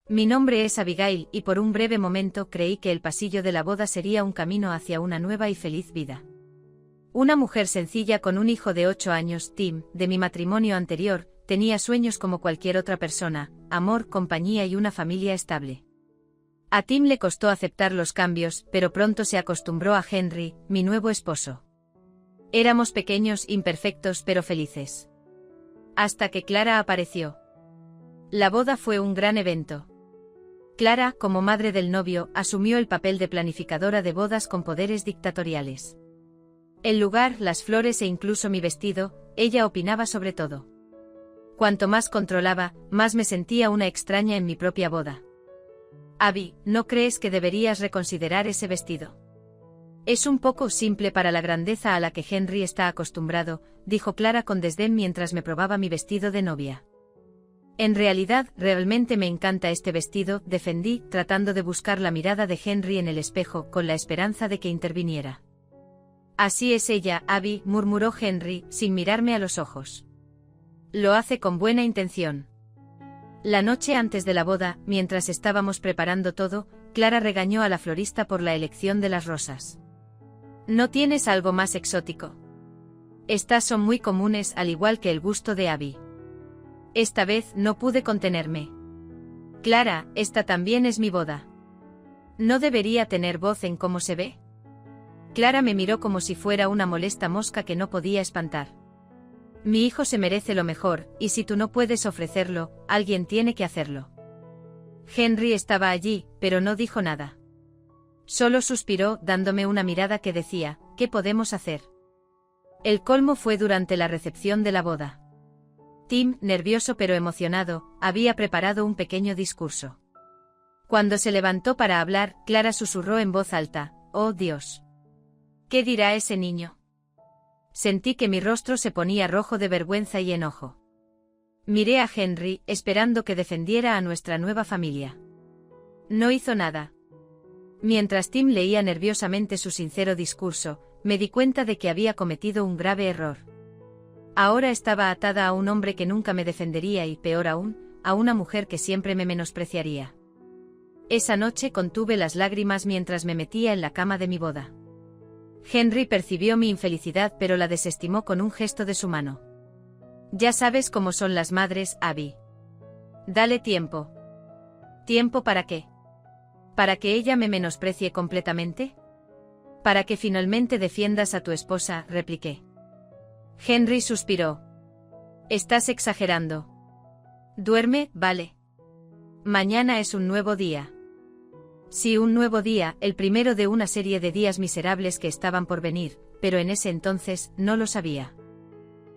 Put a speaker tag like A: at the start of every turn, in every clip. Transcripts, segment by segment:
A: Mi nombre es Abigail y por un breve momento creí que el pasillo de la boda sería un camino hacia una nueva y feliz vida. Una mujer sencilla con un hijo de 8 años, Tim, de mi matrimonio anterior, tenía sueños como cualquier otra persona, amor, compañía y una familia estable. A Tim le costó aceptar los cambios, pero pronto se acostumbró a Henry, mi nuevo esposo. Éramos pequeños, imperfectos pero felices. Hasta que Clara apareció. La boda fue un gran evento. Clara, como madre del novio, asumió el papel de planificadora de bodas con poderes dictatoriales. El lugar, las flores e incluso mi vestido, ella opinaba sobre todo. Cuanto más controlaba, más me sentía una extraña en mi propia boda. Abby, ¿no crees que deberías reconsiderar ese vestido? Es un poco simple para la grandeza a la que Henry está acostumbrado, dijo Clara con desdén mientras me probaba mi vestido de novia. En realidad, realmente me encanta este vestido, defendí, tratando de buscar la mirada de Henry en el espejo, con la esperanza de que interviniera. Así es ella, Abby, murmuró Henry, sin mirarme a los ojos. Lo hace con buena intención. La noche antes de la boda, mientras estábamos preparando todo, Clara regañó a la florista por la elección de las rosas. ¿No tienes algo más exótico? Estas son muy comunes, al igual que el gusto de Abby. Esta vez no pude contenerme. Clara, esta también es mi boda. ¿No debería tener voz en cómo se ve? Clara me miró como si fuera una molesta mosca que no podía espantar. Mi hijo se merece lo mejor, y si tú no puedes ofrecerlo, alguien tiene que hacerlo. Henry estaba allí, pero no dijo nada. Solo suspiró, dándome una mirada que decía, ¿qué podemos hacer? El colmo fue durante la recepción de la boda. Tim, nervioso pero emocionado, había preparado un pequeño discurso. Cuando se levantó para hablar, Clara susurró en voz alta, «Oh Dios. ¿Qué dirá ese niño?» Sentí que mi rostro se ponía rojo de vergüenza y enojo. Miré a Henry, esperando que defendiera a nuestra nueva familia. No hizo nada. Mientras Tim leía nerviosamente su sincero discurso, me di cuenta de que había cometido un grave error. Ahora estaba atada a un hombre que nunca me defendería y, peor aún, a una mujer que siempre me menospreciaría. Esa noche contuve las lágrimas mientras me metía en la cama de mi boda. Henry percibió mi infelicidad pero la desestimó con un gesto de su mano. Ya sabes cómo son las madres, Abby. Dale tiempo. ¿Tiempo para qué? ¿Para que ella me menosprecie completamente? Para que finalmente defiendas a tu esposa, repliqué. Henry suspiró. Estás exagerando. Duerme, vale. Mañana es un nuevo día. Sí, un nuevo día, el primero de una serie de días miserables que estaban por venir, pero en ese entonces no lo sabía.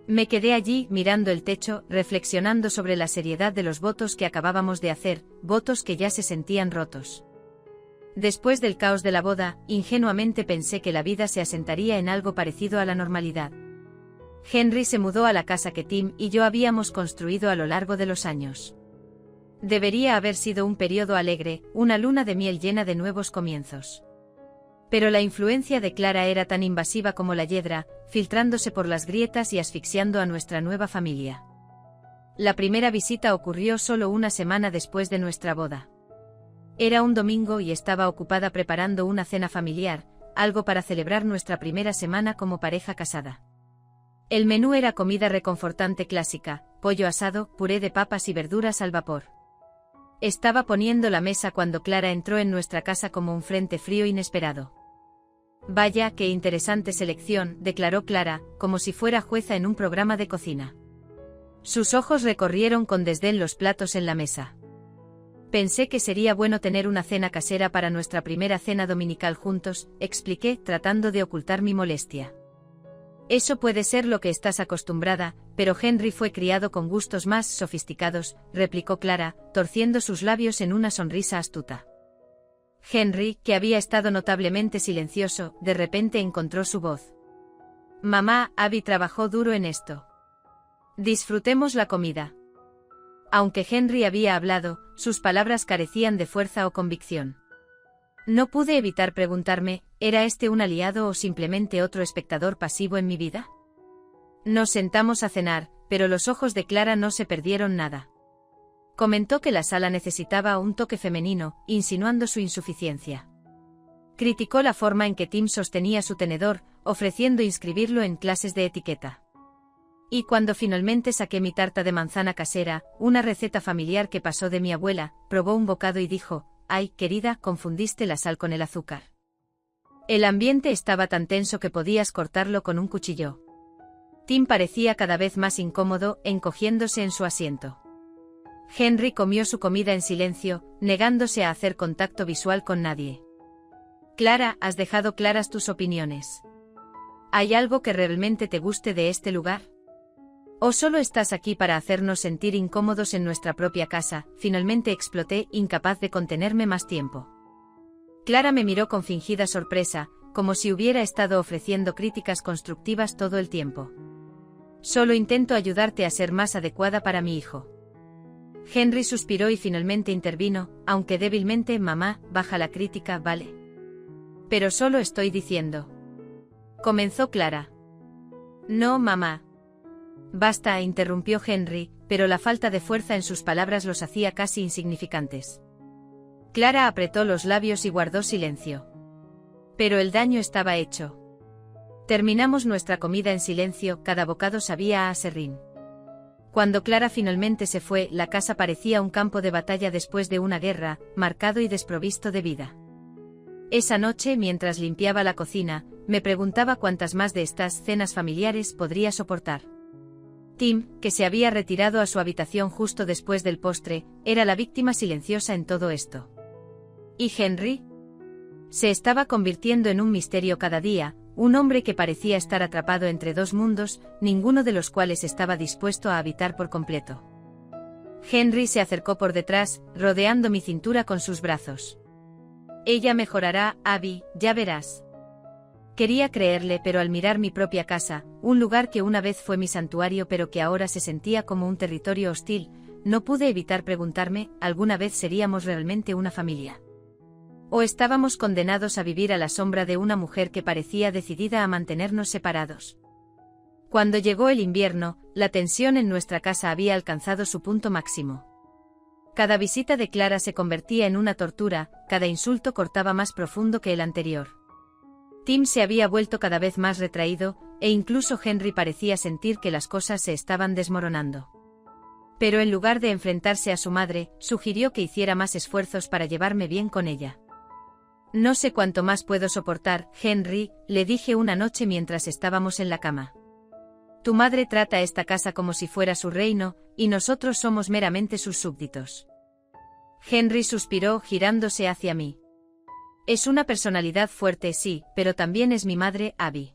A: Me quedé allí, mirando el techo, reflexionando sobre la seriedad de los votos que acabábamos de hacer, votos que ya se sentían rotos. Después del caos de la boda, ingenuamente pensé que la vida se asentaría en algo parecido a la normalidad. Henry se mudó a la casa que Tim y yo habíamos construido a lo largo de los años. Debería haber sido un periodo alegre, una luna de miel llena de nuevos comienzos. Pero la influencia de Clara era tan invasiva como la hiedra, filtrándose por las grietas y asfixiando a nuestra nueva familia. La primera visita ocurrió solo una semana después de nuestra boda. Era un domingo y estaba ocupada preparando una cena familiar, algo para celebrar nuestra primera semana como pareja casada. El menú era comida reconfortante clásica, pollo asado, puré de papas y verduras al vapor. Estaba poniendo la mesa cuando Clara entró en nuestra casa como un frente frío inesperado. Vaya, qué interesante selección, declaró Clara, como si fuera jueza en un programa de cocina. Sus ojos recorrieron con desdén los platos en la mesa. Pensé que sería bueno tener una cena casera para nuestra primera cena dominical juntos, expliqué, tratando de ocultar mi molestia. Eso puede ser lo que estás acostumbrada, pero Henry fue criado con gustos más sofisticados, replicó Clara, torciendo sus labios en una sonrisa astuta. Henry, que había estado notablemente silencioso, de repente encontró su voz. Mamá, Abby trabajó duro en esto. Disfrutemos la comida. Aunque Henry había hablado, sus palabras carecían de fuerza o convicción. No pude evitar preguntarme, ¿era este un aliado o simplemente otro espectador pasivo en mi vida? Nos sentamos a cenar, pero los ojos de Clara no se perdieron nada. Comentó que la sala necesitaba un toque femenino, insinuando su insuficiencia. Criticó la forma en que Tim sostenía su tenedor, ofreciendo inscribirlo en clases de etiqueta. Y cuando finalmente saqué mi tarta de manzana casera, una receta familiar que pasó de mi abuela, probó un bocado y dijo: «Ay, querida, confundiste la sal con el azúcar». El ambiente estaba tan tenso que podías cortarlo con un cuchillo. Tim parecía cada vez más incómodo, encogiéndose en su asiento. Henry comió su comida en silencio, negándose a hacer contacto visual con nadie. «Clara, has dejado claras tus opiniones. ¿Hay algo que realmente te guste de este lugar? ¿O solo estás aquí para hacernos sentir incómodos en nuestra propia casa?», finalmente exploté, incapaz de contenerme más tiempo. Clara me miró con fingida sorpresa, como si hubiera estado ofreciendo críticas constructivas todo el tiempo. «Solo intento ayudarte a ser más adecuada para mi hijo». Henry suspiró y finalmente intervino, aunque débilmente: «Mamá, baja la crítica, ¿vale? Pero solo estoy diciendo». Comenzó Clara. «No, mamá». «Basta», interrumpió Henry, pero la falta de fuerza en sus palabras los hacía casi insignificantes. Clara apretó los labios y guardó silencio. Pero el daño estaba hecho. Terminamos nuestra comida en silencio, cada bocado sabía a aserrín. Cuando Clara finalmente se fue, la casa parecía un campo de batalla después de una guerra, marcado y desprovisto de vida. Esa noche, mientras limpiaba la cocina, me preguntaba cuántas más de estas cenas familiares podría soportar. Tim, que se había retirado a su habitación justo después del postre, era la víctima silenciosa en todo esto. ¿Y Henry? Se estaba convirtiendo en un misterio cada día, un hombre que parecía estar atrapado entre dos mundos, ninguno de los cuales estaba dispuesto a habitar por completo. Henry se acercó por detrás, rodeando mi cintura con sus brazos. «Ella mejorará, Abby, ya verás». Quería creerle, pero al mirar mi propia casa, un lugar que una vez fue mi santuario pero que ahora se sentía como un territorio hostil, no pude evitar preguntarme: ¿alguna vez seríamos realmente una familia? ¿O estábamos condenados a vivir a la sombra de una mujer que parecía decidida a mantenernos separados? Cuando llegó el invierno, la tensión en nuestra casa había alcanzado su punto máximo. Cada visita de Clara se convertía en una tortura, cada insulto cortaba más profundo que el anterior. Tim se había vuelto cada vez más retraído, e incluso Henry parecía sentir que las cosas se estaban desmoronando. Pero en lugar de enfrentarse a su madre, sugirió que hiciera más esfuerzos para llevarme bien con ella. «No sé cuánto más puedo soportar, Henry», le dije una noche mientras estábamos en la cama. «Tu madre trata esta casa como si fuera su reino, y nosotros somos meramente sus súbditos». Henry suspiró, girándose hacia mí. «Es una personalidad fuerte, sí, pero también es mi madre, Abby.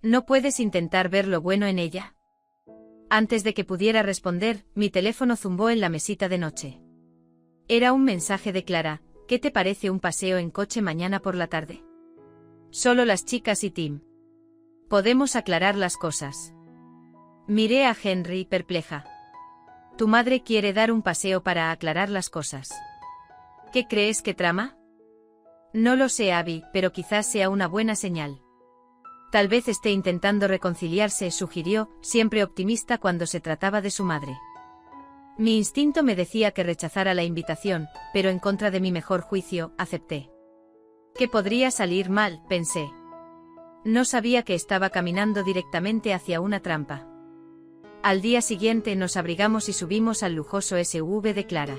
A: ¿No puedes intentar ver lo bueno en ella?». Antes de que pudiera responder, mi teléfono zumbó en la mesita de noche. Era un mensaje de Clara: «¿Qué te parece un paseo en coche mañana por la tarde? Solo las chicas y Tim. Podemos aclarar las cosas». Miré a Henry perpleja. «¿Tu madre quiere dar un paseo para aclarar las cosas? ¿Qué crees que trama?». «No lo sé, Abby, pero quizás sea una buena señal. Tal vez esté intentando reconciliarse», sugirió, siempre optimista cuando se trataba de su madre. Mi instinto me decía que rechazara la invitación, pero en contra de mi mejor juicio, acepté. «¿Qué podría salir mal?», pensé. No sabía que estaba caminando directamente hacia una trampa. Al día siguiente nos abrigamos y subimos al lujoso SUV de Clara.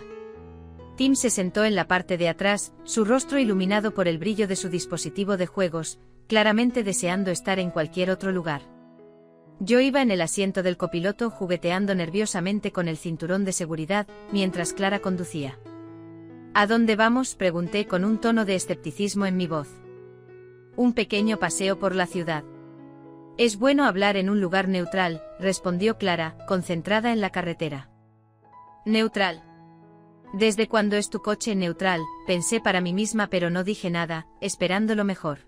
A: Tim se sentó en la parte de atrás, su rostro iluminado por el brillo de su dispositivo de juegos, claramente deseando estar en cualquier otro lugar. Yo iba en el asiento del copiloto jugueteando nerviosamente con el cinturón de seguridad, mientras Clara conducía. «¿A dónde vamos?», pregunté con un tono de escepticismo en mi voz. «Un pequeño paseo por la ciudad». «Es bueno hablar en un lugar neutral», respondió Clara, concentrada en la carretera. «¿Neutral? ¿Desde cuándo es tu coche neutral?», pensé para mí misma, pero no dije nada, esperando lo mejor.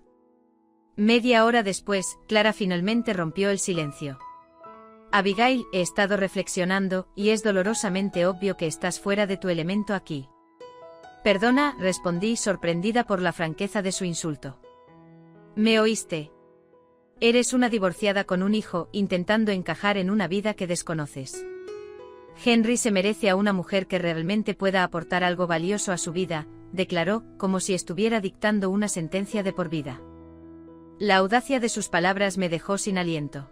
A: Media hora después, Clara finalmente rompió el silencio. «Abigail, he estado reflexionando, y es dolorosamente obvio que estás fuera de tu elemento aquí». «Perdona», respondí, sorprendida por la franqueza de su insulto. «¿Me oíste? Eres una divorciada con un hijo, intentando encajar en una vida que desconoces. Henry se merece a una mujer que realmente pueda aportar algo valioso a su vida, declaró, como si estuviera dictando una sentencia de por vida. La audacia de sus palabras me dejó sin aliento.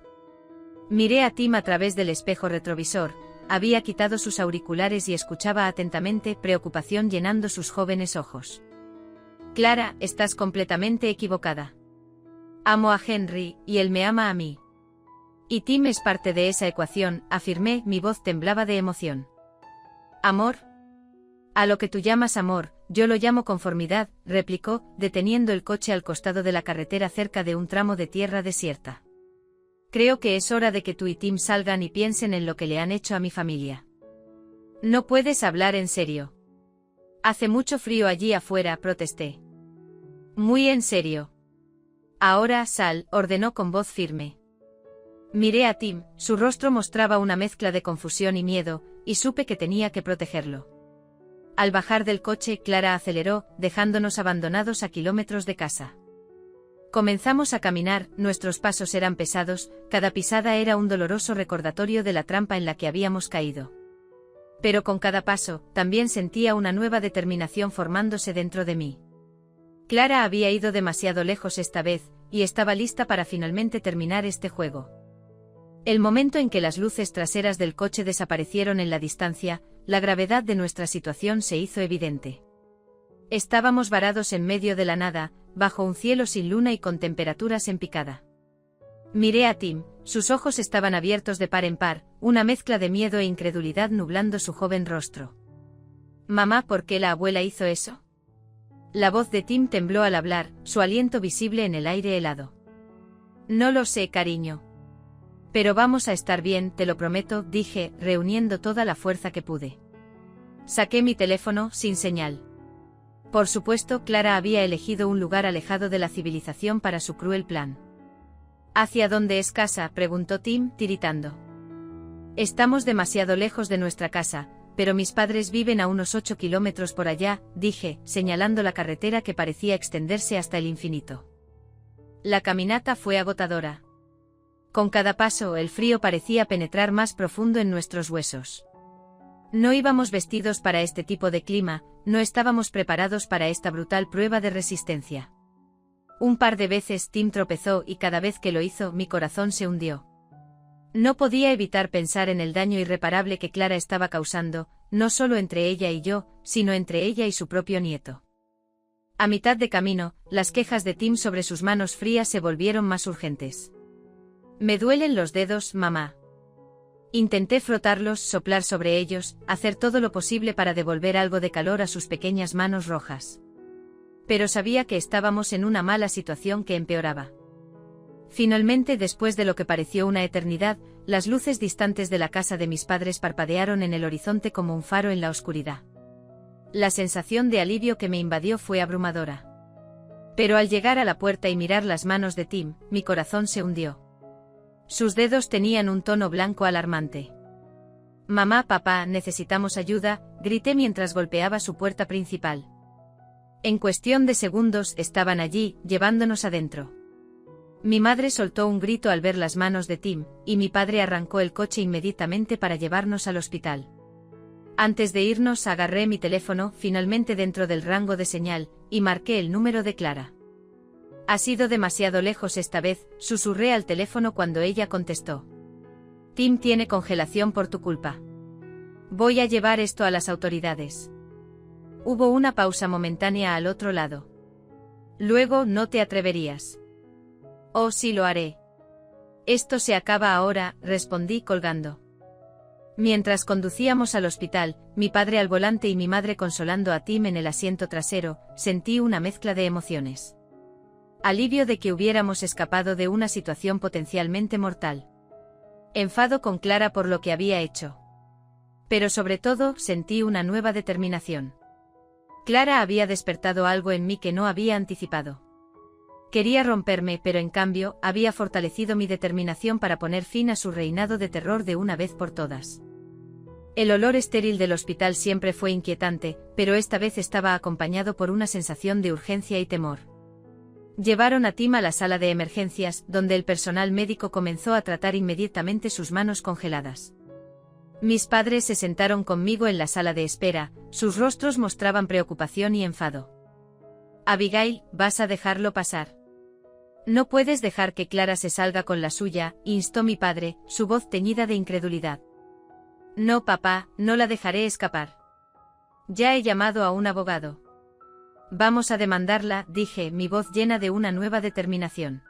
A: Miré a Tim a través del espejo retrovisor, había quitado sus auriculares y escuchaba atentamente, preocupación llenando sus jóvenes ojos. Clara, estás completamente equivocada. Amo a Henry, y él me ama a mí. Y Tim es parte de esa ecuación, afirmé, mi voz temblaba de emoción. ¿Amor? A lo que tú llamas amor, yo lo llamo conformidad, replicó, deteniendo el coche al costado de la carretera cerca de un tramo de tierra desierta. Creo que es hora de que tú y Tim salgan y piensen en lo que le han hecho a mi familia. No puedes hablar en serio. Hace mucho frío allí afuera, protesté. Muy en serio. Ahora sal, ordenó con voz firme. Miré a Tim, su rostro mostraba una mezcla de confusión y miedo, y supe que tenía que protegerlo. Al bajar del coche, Clara aceleró, dejándonos abandonados a kilómetros de casa. Comenzamos a caminar, nuestros pasos eran pesados, cada pisada era un doloroso recordatorio de la trampa en la que habíamos caído. Pero con cada paso, también sentía una nueva determinación formándose dentro de mí. Clara había ido demasiado lejos esta vez, y estaba lista para finalmente terminar este juego. El momento en que las luces traseras del coche desaparecieron en la distancia, la gravedad de nuestra situación se hizo evidente. Estábamos varados en medio de la nada, bajo un cielo sin luna y con temperaturas en picada. Miré a Tim, sus ojos estaban abiertos de par en par, una mezcla de miedo e incredulidad nublando su joven rostro. Mamá, ¿por qué la abuela hizo eso? La voz de Tim tembló al hablar, su aliento visible en el aire helado. No lo sé, cariño. Pero vamos a estar bien, te lo prometo, dije, reuniendo toda la fuerza que pude. Saqué mi teléfono, sin señal. Por supuesto, Clara había elegido un lugar alejado de la civilización para su cruel plan. ¿Hacia dónde es casa?, preguntó Tim, tiritando. Estamos demasiado lejos de nuestra casa, pero mis padres viven a unos 8 kilómetros por allá, dije, señalando la carretera que parecía extenderse hasta el infinito. La caminata fue agotadora. Con cada paso, el frío parecía penetrar más profundo en nuestros huesos. No íbamos vestidos para este tipo de clima, no estábamos preparados para esta brutal prueba de resistencia. Un par de veces Tim tropezó y cada vez que lo hizo, mi corazón se hundió. No podía evitar pensar en el daño irreparable que Clara estaba causando, no solo entre ella y yo, sino entre ella y su propio nieto. A mitad de camino, las quejas de Tim sobre sus manos frías se volvieron más urgentes. Me duelen los dedos, mamá. Intenté frotarlos, soplar sobre ellos, hacer todo lo posible para devolver algo de calor a sus pequeñas manos rojas. Pero sabía que estábamos en una mala situación que empeoraba. Finalmente, después de lo que pareció una eternidad, las luces distantes de la casa de mis padres parpadearon en el horizonte como un faro en la oscuridad. La sensación de alivio que me invadió fue abrumadora. Pero al llegar a la puerta y mirar las manos de Tim, mi corazón se hundió. Sus dedos tenían un tono blanco alarmante. Mamá, papá, necesitamos ayuda, grité mientras golpeaba su puerta principal. En cuestión de segundos estaban allí, llevándonos adentro. Mi madre soltó un grito al ver las manos de Tim, y mi padre arrancó el coche inmediatamente para llevarnos al hospital. Antes de irnos agarré mi teléfono, finalmente dentro del rango de señal, y marqué el número de Clara. Ha sido demasiado lejos esta vez, susurré al teléfono cuando ella contestó. Tim tiene congelación por tu culpa. Voy a llevar esto a las autoridades. Hubo una pausa momentánea al otro lado. Luego, no te atreverías. Oh, sí lo haré. Esto se acaba ahora, respondí colgando. Mientras conducíamos al hospital, mi padre al volante y mi madre consolando a Tim en el asiento trasero, sentí una mezcla de emociones. Alivio de que hubiéramos escapado de una situación potencialmente mortal. Enfado con Clara por lo que había hecho. Pero sobre todo, sentí una nueva determinación. Clara había despertado algo en mí que no había anticipado. Quería romperme, pero en cambio, había fortalecido mi determinación para poner fin a su reinado de terror de una vez por todas. El olor estéril del hospital siempre fue inquietante, pero esta vez estaba acompañado por una sensación de urgencia y temor. Llevaron a Tim a la sala de emergencias, donde el personal médico comenzó a tratar inmediatamente sus manos congeladas. Mis padres se sentaron conmigo en la sala de espera, sus rostros mostraban preocupación y enfado. Abigail, ¿vas a dejarlo pasar? No puedes dejar que Clara se salga con la suya, instó mi padre, su voz teñida de incredulidad. No, papá, no la dejaré escapar. Ya he llamado a un abogado. Vamos a demandarla, dije, mi voz llena de una nueva determinación.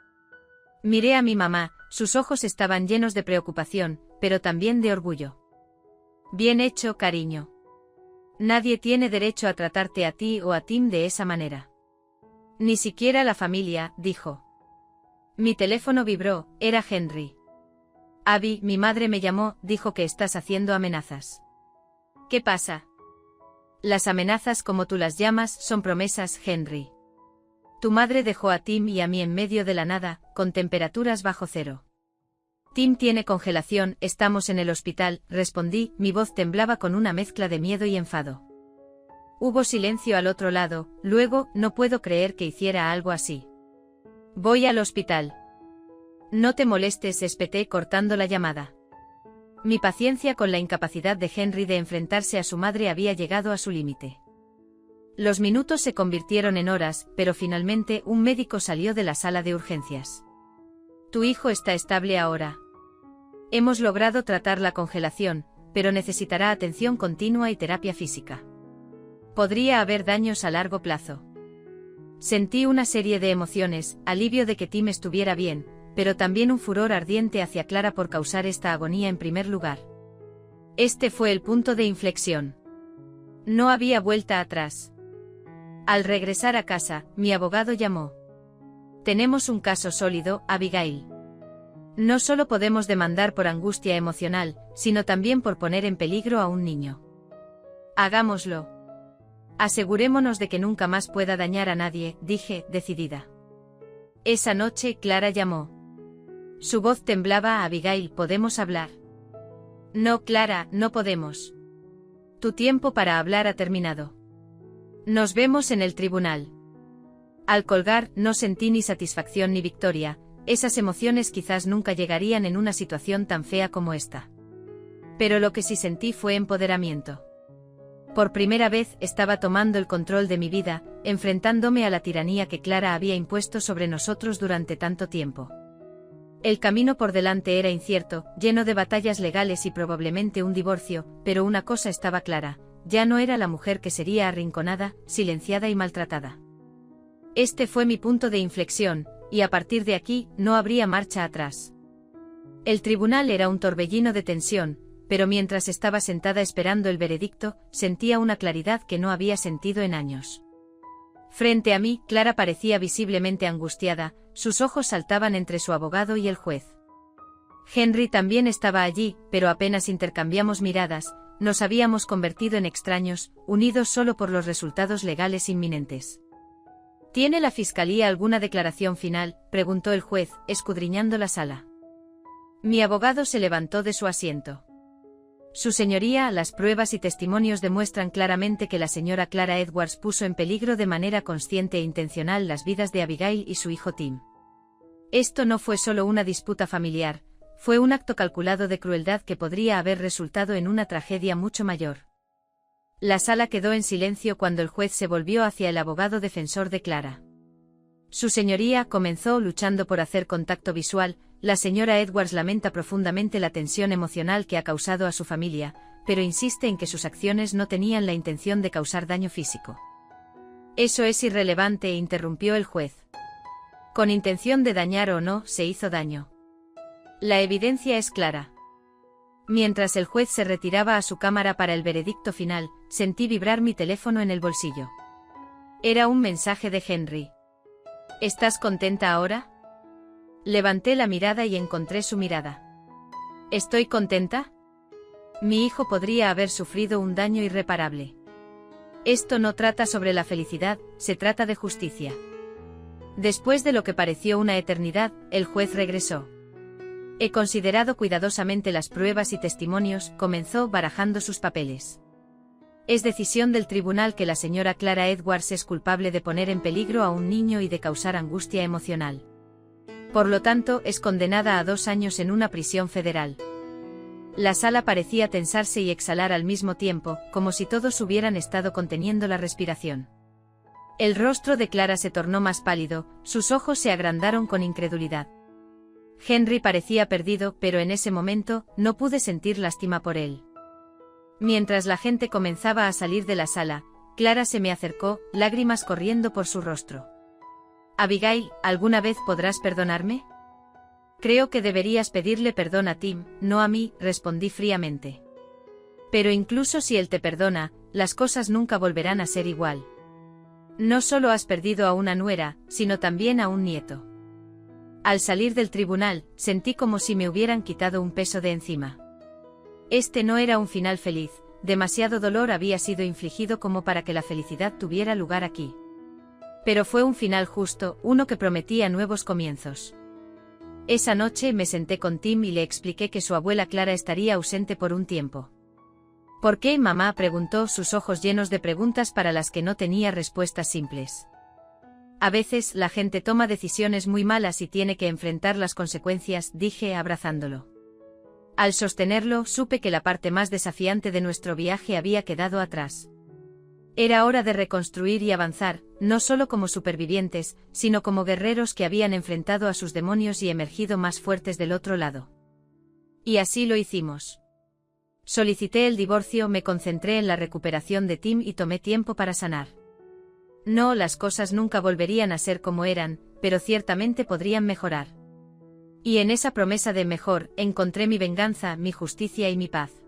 A: Miré a mi mamá, sus ojos estaban llenos de preocupación, pero también de orgullo. Bien hecho, cariño. Nadie tiene derecho a tratarte a ti o a Tim de esa manera. Ni siquiera la familia, dijo. Mi teléfono vibró, era Henry. Abby, mi madre me llamó, dijo que estás haciendo amenazas. ¿Qué pasa? Las amenazas como tú las llamas son promesas, Henry. Tu madre dejó a Tim y a mí en medio de la nada, con temperaturas bajo cero. Tim tiene congelación, estamos en el hospital, respondí, mi voz temblaba con una mezcla de miedo y enfado. Hubo silencio al otro lado, luego, no puedo creer que hiciera algo así. Voy al hospital. No te molestes, espeté cortando la llamada. Mi paciencia con la incapacidad de Henry de enfrentarse a su madre había llegado a su límite. Los minutos se convirtieron en horas, pero finalmente un médico salió de la sala de urgencias. Tu hijo está estable ahora. Hemos logrado tratar la congelación, pero necesitará atención continua y terapia física. Podría haber daños a largo plazo. Sentí una serie de emociones, alivio de que Tim estuviera bien, pero también un furor ardiente hacia Clara por causar esta agonía en primer lugar. Este fue el punto de inflexión. No había vuelta atrás. Al regresar a casa, mi abogado llamó. Tenemos un caso sólido, Abigail. No solo podemos demandar por angustia emocional, sino también por poner en peligro a un niño. Hagámoslo. Asegurémonos de que nunca más pueda dañar a nadie, dije, decidida. Esa noche Clara llamó. Su voz temblaba. Abigail, ¿podemos hablar? No, Clara, no podemos. Tu tiempo para hablar ha terminado. Nos vemos en el tribunal. Al colgar, no sentí ni satisfacción ni victoria, esas emociones quizás nunca llegarían en una situación tan fea como esta. Pero lo que sí sentí fue empoderamiento. Por primera vez estaba tomando el control de mi vida, enfrentándome a la tiranía que Clara había impuesto sobre nosotros durante tanto tiempo. El camino por delante era incierto, lleno de batallas legales y probablemente un divorcio, pero una cosa estaba clara, ya no era la mujer que sería arrinconada, silenciada y maltratada. Este fue mi punto de inflexión, y a partir de aquí, no habría marcha atrás. El tribunal era un torbellino de tensión, pero mientras estaba sentada esperando el veredicto, sentía una claridad que no había sentido en años. Frente a mí, Clara parecía visiblemente angustiada, sus ojos saltaban entre su abogado y el juez. Henry también estaba allí, pero apenas intercambiamos miradas, nos habíamos convertido en extraños, unidos solo por los resultados legales inminentes. ¿Tiene la fiscalía alguna declaración final?, preguntó el juez, escudriñando la sala. Mi abogado se levantó de su asiento. Su señoría, las pruebas y testimonios demuestran claramente que la señora Clara Edwards puso en peligro de manera consciente e intencional las vidas de Abigail y su hijo Tim. Esto no fue solo una disputa familiar, fue un acto calculado de crueldad que podría haber resultado en una tragedia mucho mayor. La sala quedó en silencio cuando el juez se volvió hacia el abogado defensor de Clara. Su señoría comenzó luchando por hacer contacto visual. La señora Edwards lamenta profundamente la tensión emocional que ha causado a su familia, pero insiste en que sus acciones no tenían la intención de causar daño físico. Eso es irrelevante, interrumpió el juez. Con intención de dañar o no, se hizo daño. La evidencia es clara. Mientras el juez se retiraba a su cámara para el veredicto final, sentí vibrar mi teléfono en el bolsillo. Era un mensaje de Henry. ¿Estás contenta ahora? Levanté la mirada y encontré su mirada. ¿Estoy contenta? Mi hijo podría haber sufrido un daño irreparable. Esto no trata sobre la felicidad, se trata de justicia. Después de lo que pareció una eternidad, el juez regresó. He considerado cuidadosamente las pruebas y testimonios, comenzó barajando sus papeles. Es decisión del tribunal que la señora Clara Edwards es culpable de poner en peligro a un niño y de causar angustia emocional. Por lo tanto, es condenada a 2 años en una prisión federal. La sala parecía tensarse y exhalar al mismo tiempo, como si todos hubieran estado conteniendo la respiración. El rostro de Clara se tornó más pálido, sus ojos se agrandaron con incredulidad. Henry parecía perdido, pero en ese momento, no pude sentir lástima por él. Mientras la gente comenzaba a salir de la sala, Clara se me acercó, lágrimas corriendo por su rostro. «Abigail, ¿alguna vez podrás perdonarme?» «Creo que deberías pedirle perdón a Tim, no a mí», respondí fríamente. «Pero incluso si él te perdona, las cosas nunca volverán a ser igual. No solo has perdido a una nuera, sino también a un nieto». Al salir del tribunal, sentí como si me hubieran quitado un peso de encima. Este no era un final feliz, demasiado dolor había sido infligido como para que la felicidad tuviera lugar aquí. Pero fue un final justo, uno que prometía nuevos comienzos. Esa noche me senté con Tim y le expliqué que su abuela Clara estaría ausente por un tiempo. ¿Por qué, mamá?, preguntó, sus ojos llenos de preguntas para las que no tenía respuestas simples. A veces la gente toma decisiones muy malas y tiene que enfrentar las consecuencias, dije abrazándolo. Al sostenerlo, supe que la parte más desafiante de nuestro viaje había quedado atrás. Era hora de reconstruir y avanzar, no solo como supervivientes, sino como guerreros que habían enfrentado a sus demonios y emergido más fuertes del otro lado. Y así lo hicimos. Solicité el divorcio, me concentré en la recuperación de Tim y tomé tiempo para sanar. No, las cosas nunca volverían a ser como eran, pero ciertamente podrían mejorar. Y en esa promesa de mejor, encontré mi venganza, mi justicia y mi paz.